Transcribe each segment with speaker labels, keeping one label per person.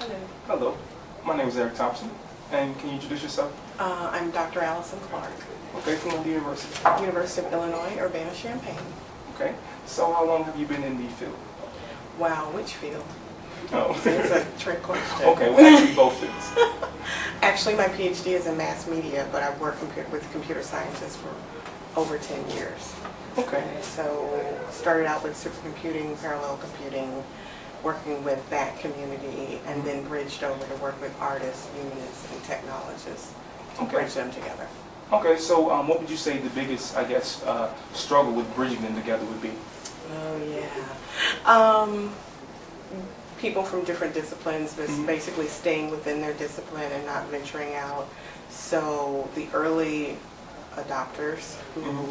Speaker 1: morning.
Speaker 2: Hello, my name is Eric Thompson, and can you introduce yourself?
Speaker 1: I'm Dr. Allison Clark.
Speaker 2: Okay, from what university?
Speaker 1: University of Illinois, Urbana-Champaign.
Speaker 2: Okay, so how long have you been in the field?
Speaker 1: Wow, which field?
Speaker 2: Oh.
Speaker 1: It's a trick question.
Speaker 2: Okay, well actually both fields.
Speaker 1: Actually, my PhD is in mass media, but I've worked with computer scientists for over 10 years.
Speaker 2: Okay.
Speaker 1: So started out with supercomputing, parallel computing, working with that community, and then bridged over to work with artists, humanists, and technologists to bridge them together.
Speaker 2: Okay, so what would you say the biggest, I guess, struggle with bridging them together would be?
Speaker 1: Oh, yeah. People from different disciplines, basically staying within their discipline and not venturing out. So the early adopters who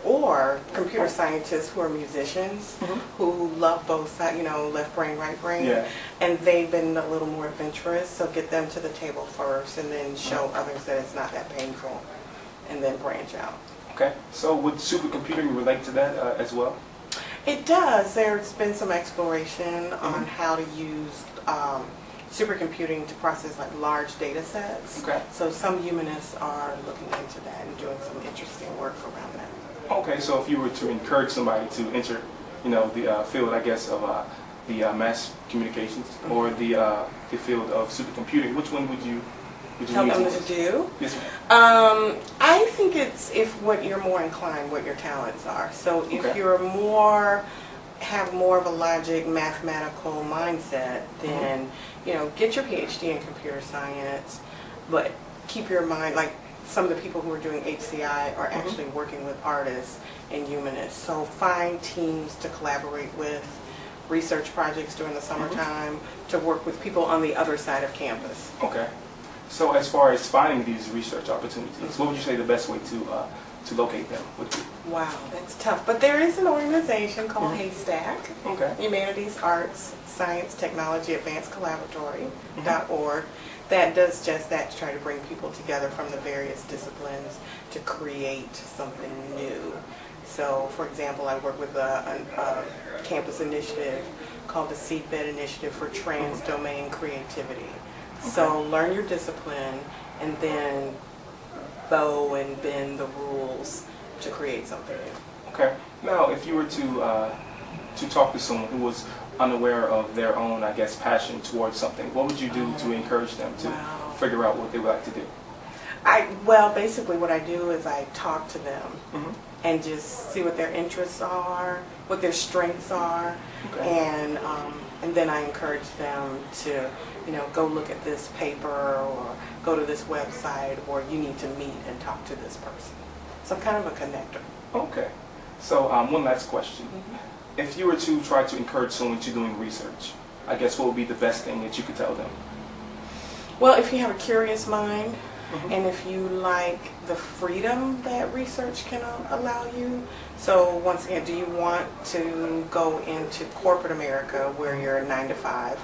Speaker 1: or computer scientists who are musicians who love both sides, you know, left brain, right brain, and they've been a little more adventurous, so get them to the table first and then show others that it's not that painful and then branch out.
Speaker 2: Okay, so would supercomputing relate to that as well?
Speaker 1: It does. There's been some exploration on how to use supercomputing to process like large data sets.
Speaker 2: Okay.
Speaker 1: So some humanists are looking into that and doing some interesting work around that.
Speaker 2: Okay, so if you were to encourage somebody to enter, you know, the field, I guess, of the mass communications or the field of supercomputing, which one would you
Speaker 1: tell them to do?
Speaker 2: Yes, ma'am.
Speaker 1: I think it's if what you're more inclined, what your talents are. So if you're have more of a logic, mathematical mindset, then you know, get your PhD in computer science, but keep your mind, like some of the people who are doing HCI are actually working with artists and humanists. So find teams to collaborate with, research projects during the summertime, to work with people on the other side of campus.
Speaker 2: Okay. So as far as finding these research opportunities, what would you say the best way to locate them would be?
Speaker 1: Wow, that's tough. But there is an organization called Haystack, Humanities, Arts, Science, Technology, Advanced Collaboratory.org that does just that, to try to bring people together from the various disciplines to create something new. So, for example, I work with a campus initiative called the Seedbed Initiative for Trans-Domain Creativity. So learn your discipline and then bow and bend the rules to create something new.
Speaker 2: Okay. Now, if you were to talk to someone who was unaware of their own, I guess, passion towards something, what would you do to encourage them to figure out what they would like to do?
Speaker 1: Well, basically what I do is I talk to them and just see what their interests are, what their strengths are, and then I encourage them to, you know, go look at this paper or go to this website, or you need to meet and talk to this person. So I'm kind of a connector.
Speaker 2: Okay. So one last question. If you were to try to encourage someone to doing research, I guess what would be the best thing that you could tell them?
Speaker 1: Well, if you have a curious mind, and if you like the freedom that research can allow you. So once again, do you want to go into corporate America where you're 9 to 5?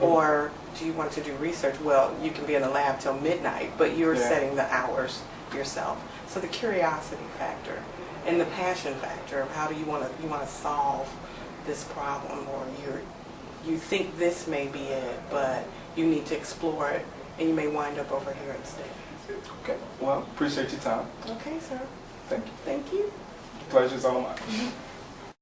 Speaker 1: Or do you want to do research? Well, you can be in the lab till midnight, but you're setting the hours yourself. So the curiosity factor and the passion factor of how do you want to solve this problem, or you think this may be it, but you need to explore it, and you may wind up over here instead.
Speaker 2: Okay. Well, appreciate your time.
Speaker 1: Okay, sir.
Speaker 2: Thank you.
Speaker 1: Thank you.
Speaker 2: The pleasure's all mine.